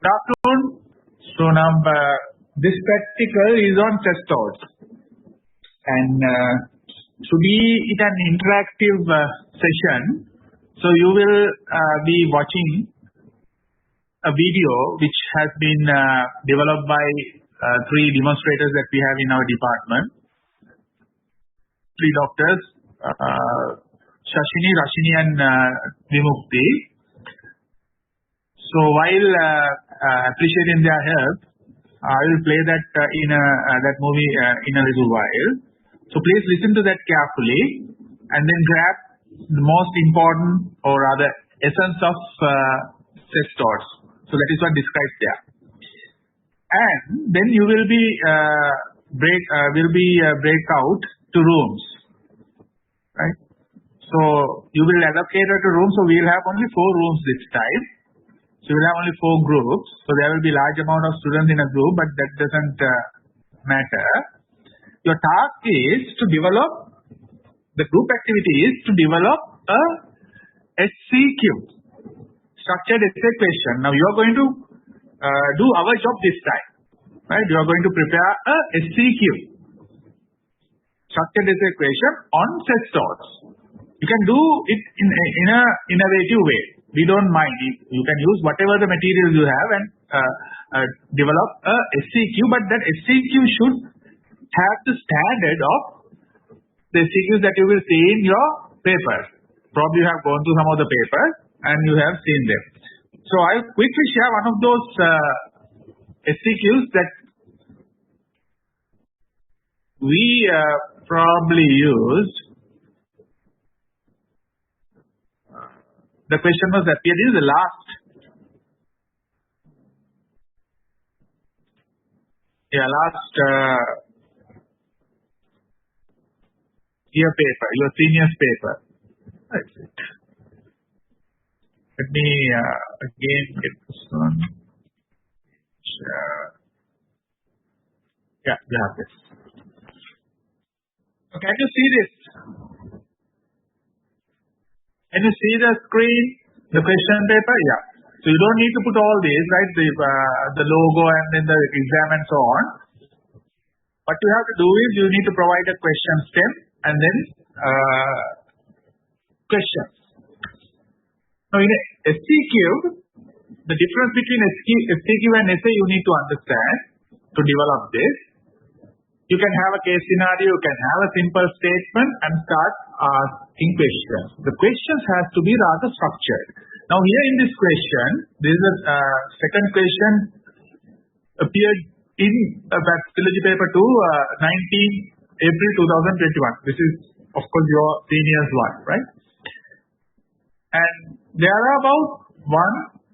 Good afternoon. So now this practical is on Cestodes, and to be it an interactive session, so you will be watching a video which has been developed by three demonstrators that we have in our department, three doctors, Shashini, Rashini and Vimukti. So while appreciating their help, I will play that that movie in a little while. So please listen to that carefully and then grab the most important or rather essence of Cestodes. So that is what described there. And then you will be break out to rooms, right? So you will allocate it to rooms. So we will have only 4 rooms this time. So we will have only 4 groups. So there will be large amount of students in a group, but that doesn't matter. Your task is to develop, the group activity is to develop a SCQ, structured essay question. Now you are going to do our job this time, right? You are going to prepare a SCQ, structured essay question on Cestodes. You can do it in a innovative way. We don't mind. You can use whatever the materials you have and develop a SCQ, but that SCQ should have the standard of the SCQs that you will see in your papers. Probably you have gone through some of the papers and you have seen them. So I'll quickly share one of those SCQs that we probably used. The question was appeared in the last year paper, your senior's paper. That's it. Let me again get this one. Yeah, you have this. So can you see this? Can you see the screen, the question paper? Yeah. So you don't need to put all these, right? The logo and then the exam and so on. What you have to do is you need to provide a question stem and then questions. Now in a SCQ, the difference between SCQ and essay you need to understand to develop this. You can have a case scenario, you can have a simple statement and start asking questions. The questions has to be rather structured. Now here in this question, this is a second question appeared in Parasitology paper 2, 19 April 2021. This is of course your seniors one, right? And there are about 1,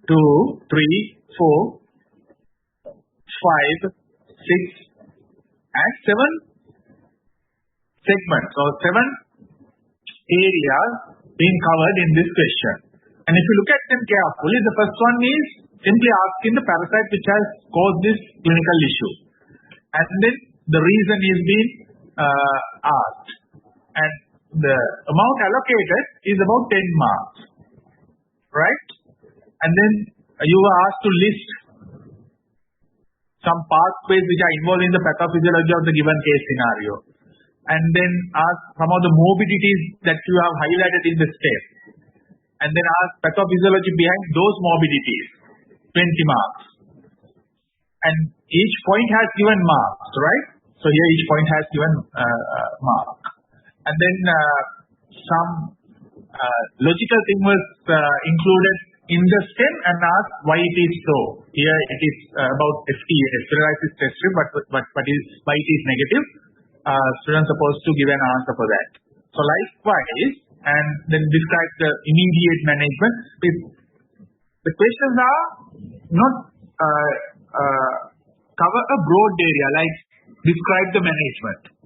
2, 3, 4, 5, 6, and 7 segments or 7 areas being covered in this question. And if you look at them carefully, the first one is simply asking the parasite which has caused this clinical issue. And then the reason is being asked. And the amount allocated is about 10 marks. Right? And then you are asked to list some pathways which are involved in the pathophysiology of the given case scenario. And then ask some of the morbidities that you have highlighted in the step. And then ask pathophysiology behind those morbidities, 20 marks. And each point has given marks, right? So here each point has given mark. And then some logical thing was included in the stem and asked why it is so. Here it is about FTA, sterilized test strip, but why it is negative. Students supposed to give an answer for that. So likewise, and then describe the immediate management. The questions are not cover a broad area like describe the management.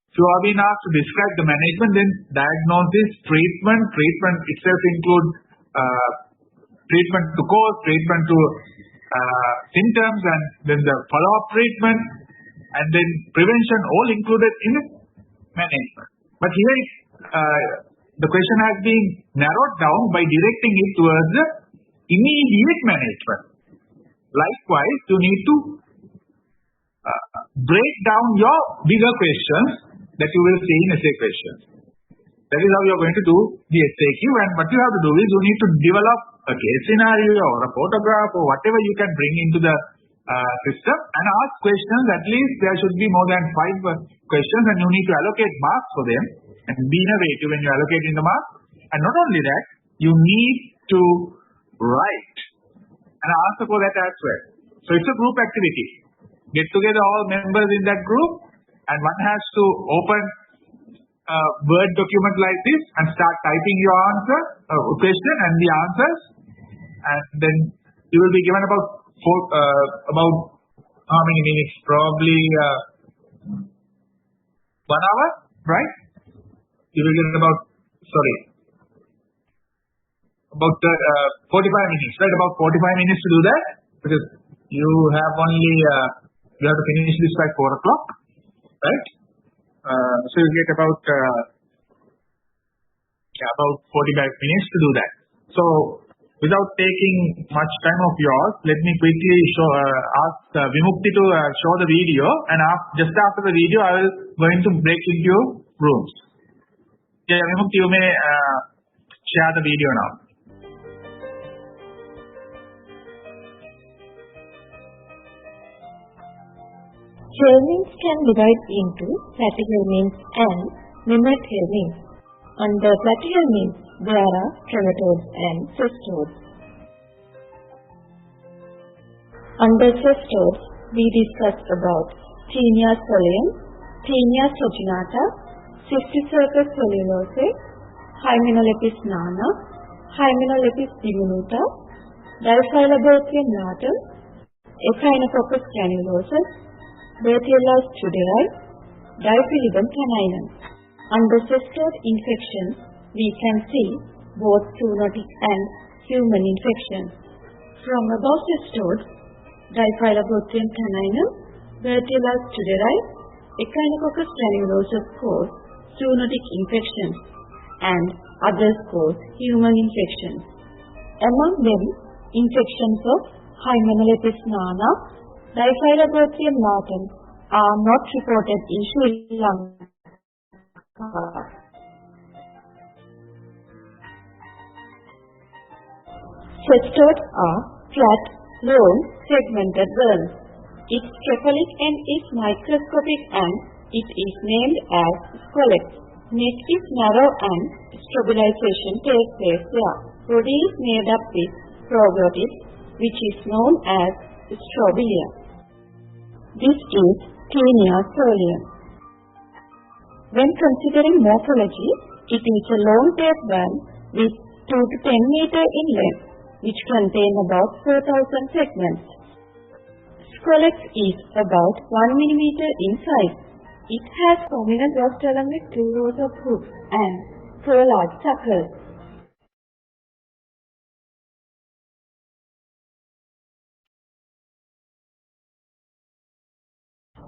If you are being asked to describe the management, then diagnosis, treatment itself include treatment to cause, treatment to symptoms, and then the follow-up treatment, and then prevention, all included in management. But here the question has been narrowed down by directing it towards the immediate management. likewise, you need to break down your bigger questions that you will see in essay questions. That is how you are going to do the SAQ, and what you have to do is you need to develop a case scenario or a photograph or whatever you can bring into the system and ask questions. At least there should be more than 5 questions, and you need to allocate marks for them and be innovative when you are allocating the marks. And not only that, you need to write an answer for that as well. So it's a group activity. Get together all members in that group, and one has to open a Word document like this and start typing your answer, question and the answers, and then you will be given about how many minutes? Probably 1 hour, right? You will get about 45 minutes, right? About 45 minutes to do that, because you have only you have to finish this by 4 o'clock, right? So you get about 45 minutes to do that. So without taking much time of yours, let me quickly ask Vimukti to show the video, and just after the video, I will going to break into rooms. Yeah, Vimukti, you may share the video now. Helminths can divide into platyhelminths and nemathelminths. Under platyhelminths, there are Cestodes and Cestodes. Under Cestodes, we discussed about Taenia solium, Taenia saginata, Cysticercus cellulose, Hymenelepis nana, Hymenelepis diminuta, Diphyllobothrium latum, Echinococcus granulosus, Bertella studeri, Diphyllobium caninum. Under cestode infections, we can see both zoonotic and human infections. From above cestodes, Diphyllobothrium caninum, Bertella studeri, Echinococcus granulosus cause zoonotic infections, and others cause human infections. Among them, infections of Hymenelepis nana, Diphyllobothrium latum are not reported in Sri Lanka. Cestodes are flat, long, segmented worms. Its cephalic end is microscopic and it is named as scolex. Neck is narrow and strobilization takes place there. Body is made up with proboscis, which is known as strobilia. This is Taenia solium. When considering morphology, it is a long-tailed worm with 2 to 10 meter in length, which contain about 4,000 segments. Scolex is about 1 millimeter in size. It has prominent rostrum with 2 rows of hooks and 4 large suckers.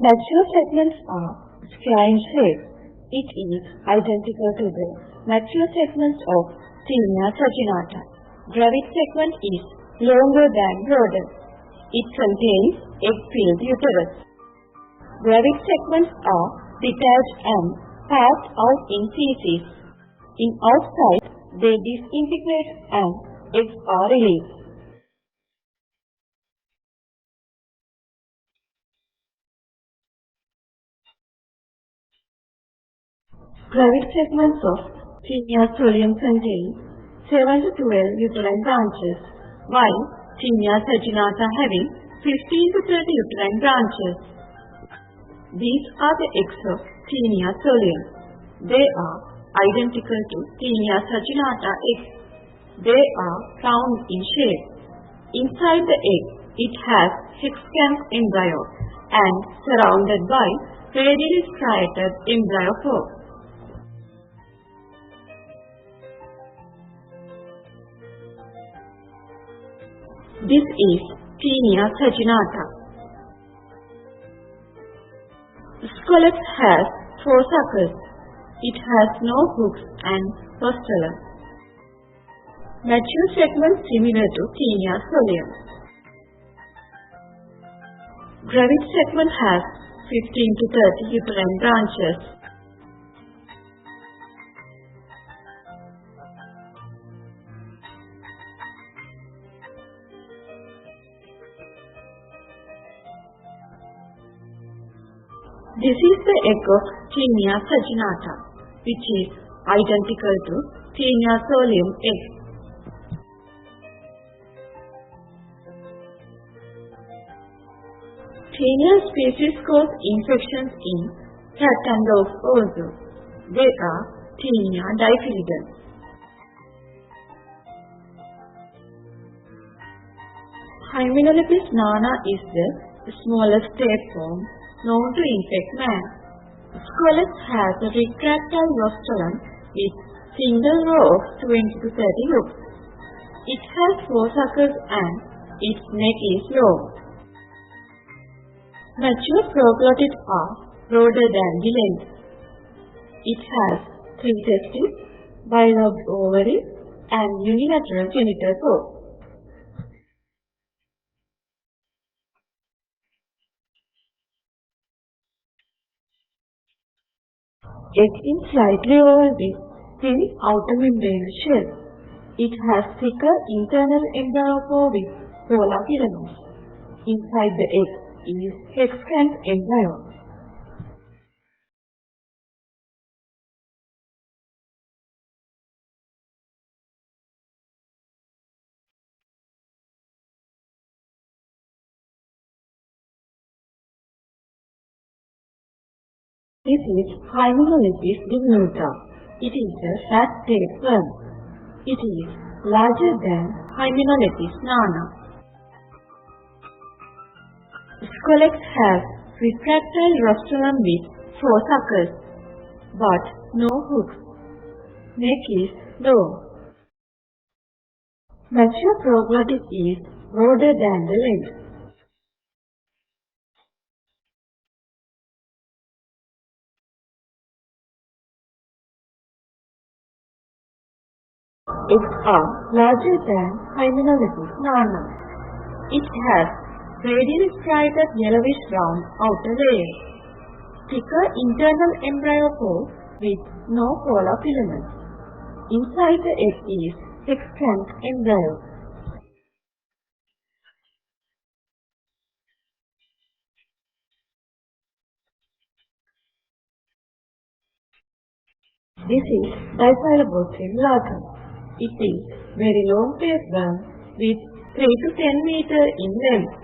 Mature segments are square in shape. It is identical to the mature segments of Taenia saginata. Gravid segment is longer than broader. It contains egg-filled uterus. Gravid segments are detached and passed out in feces. In outside, they disintegrate and eggs are released. Gravid segments of Taenia solium contain 7 to 12 uterine branches, while Taenia saginata having 15 to 30 uterine branches. These are the eggs of Taenia solium. They are identical to Taenia saginata eggs. They are round in shape. Inside the egg, it has hexagon embryo and surrounded by radially striated embryophore. This is Taenia saginata. Scolex has 4 suckers. It has no hooks and rostrum. Mature segments similar to Taenia solium. Gravid segment has 15 to 30 uterine branches. This is the egg of Tinea saginata, which is identical to Tinea solium egg. Tinea species cause infections in cat and dogs also. They are Tinea difilidum. Hymenolopis nana is the smallest tapeworm known to infect man. Scolex has a retractile rostrum with single row of 20 to 30 hooks. It has 4 suckers and its neck is long. Mature proglottids are broader than the length. It has 3 testes, bilobed ovaries, and unilateral genital cord. Egg is slightly oval with thin outer membrane shell. It has thicker internal embryo with polar filaments. Inside the egg is excant embryo. This is Hymenolopis diminuta. It is a fat tapeworm. It is larger than Hymenolopis nana. Scolex has retractile rostrum with 4 suckers, but no hooks. Neck is long. Mature proglottid is broader than the length. Eggs are larger than Hymenolopis nana. It has radially striated yellowish brown outer layer, thicker internal embryo core with no polar filaments. Inside the egg is excant embryo. This is Diphyllobothrium latum. It is very long tapeworm with 3 to 10 meter in length.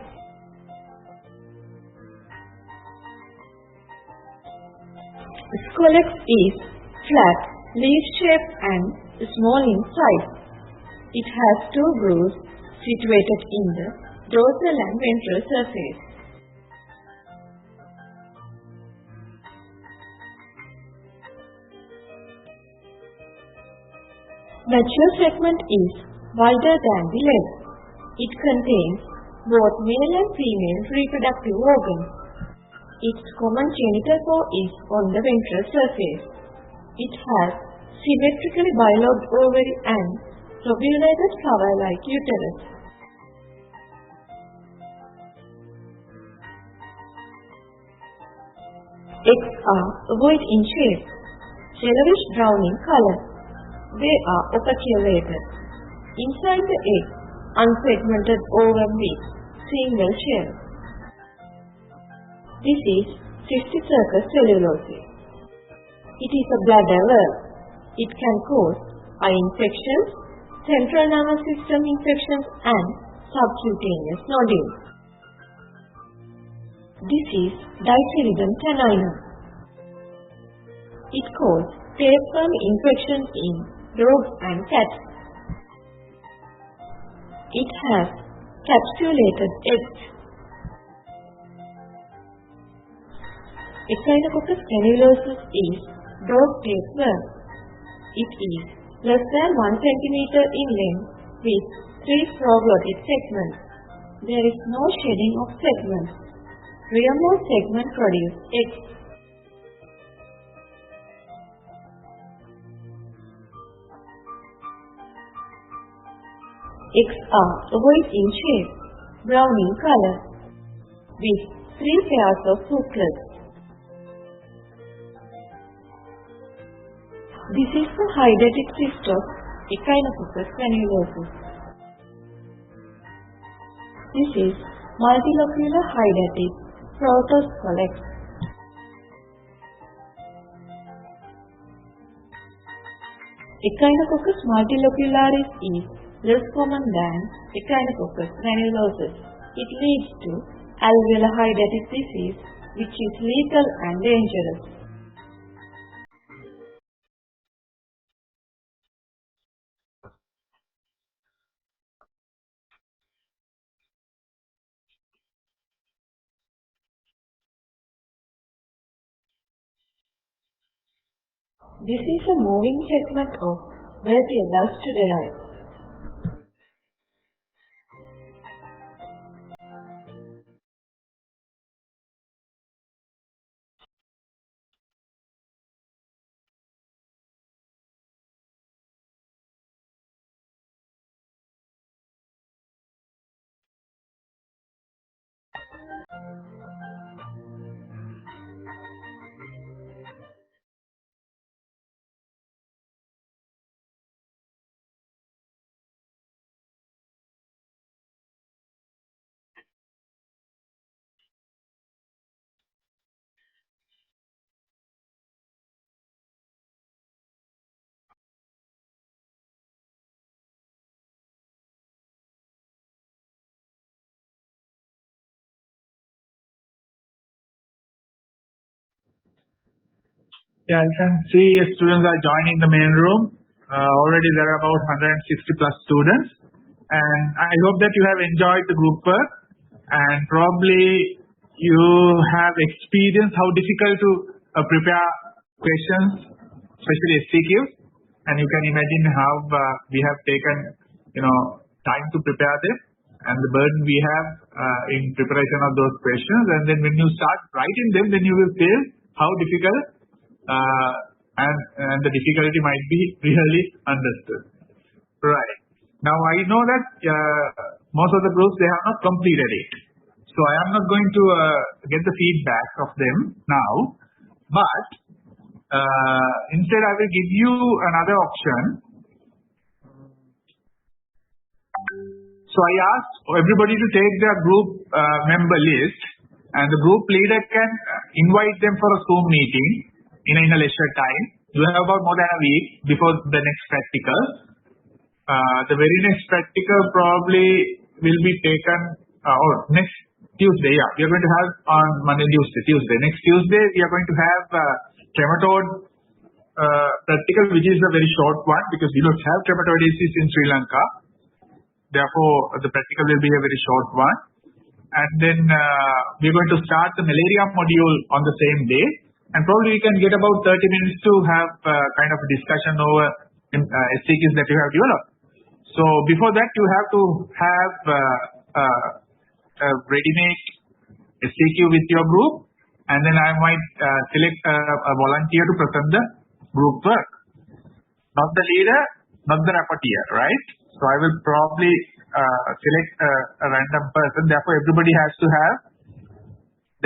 Scolex is flat, leaf-shaped and small in size. It has 2 grooves situated in the dorsal and ventral surface. Mature segment is wider than the length. It contains both male and female reproductive organs. Its common genital core is on the ventral surface. It has symmetrically bilobed ovary and lobulated flower-like uterus. Eggs are ovoid in shape, yellowish brown in color. They are operculated. Inside the egg, unsegmented ovum with single shell. This is Cysticercus cellulosus. It is a bladder worm. It can cause eye infections, central nervous system infections and subcutaneous nodules. This is Diphyridum caninum. It causes tapeworm infections in dogs and cats. It has capsulated eggs. Echinococcus granulosus is dog tapeworm. It is less than 1 cm in length with 3 proglottid segments. There is no shedding of segments. Rearmost segment produce eggs. Eggs are ovoid in shape, brown in color, with 3 pairs of booklets. This is the hydatid cyst of Echinococcus granulosus. This is multilocular hydatid protoscolex. Echinococcus multilocularis is less common than Echinococcus granulosus. It leads to alveolar hydatid disease, which is lethal and dangerous. This is a moving segment of where the adults to derive. Yeah, you can see students are joining the main room. Already there are about 160 plus students. And I hope that you have enjoyed the group work and probably you have experienced how difficult to prepare questions, especially SCQs. And you can imagine how we have taken, time to prepare them and the burden we have in preparation of those questions. And then when you start writing them, then you will feel how difficult and the difficulty might be really understood. Right. Now I know that most of the groups, they have not completed it. So I am not going to get the feedback of them now, but instead I will give you another option. So I asked everybody to take their group member list and the group leader can invite them for a Zoom meeting in a leisure time. You have about more than a week before the next practical. The very next practical probably will be taken or next Tuesday. Yeah, we are going to have on Monday, Tuesday. Next Tuesday we are going to have trematode practical, which is a very short one because we don't have trematodesis in Sri Lanka. Therefore, the practical will be a very short one. And then we are going to start the malaria module on the same day. And probably we can get about 30 minutes to have kind of a discussion over SCQs that you have developed. So before that, you have to have a ready-made SCQ with your group. And then I might select a volunteer to present the group work. Not the leader, not the rapporteur, right? So I will probably select a random person. Therefore, everybody has to have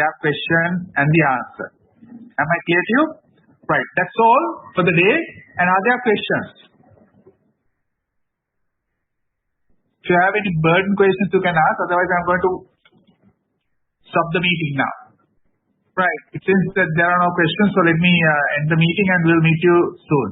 their question and the answer. Am I clear to you? Right. That's all for the day. And are there questions? If you have any burden questions, you can ask. Otherwise, I'm going to stop the meeting now. Right. It seems that there are no questions. So let me end the meeting and we'll meet you soon.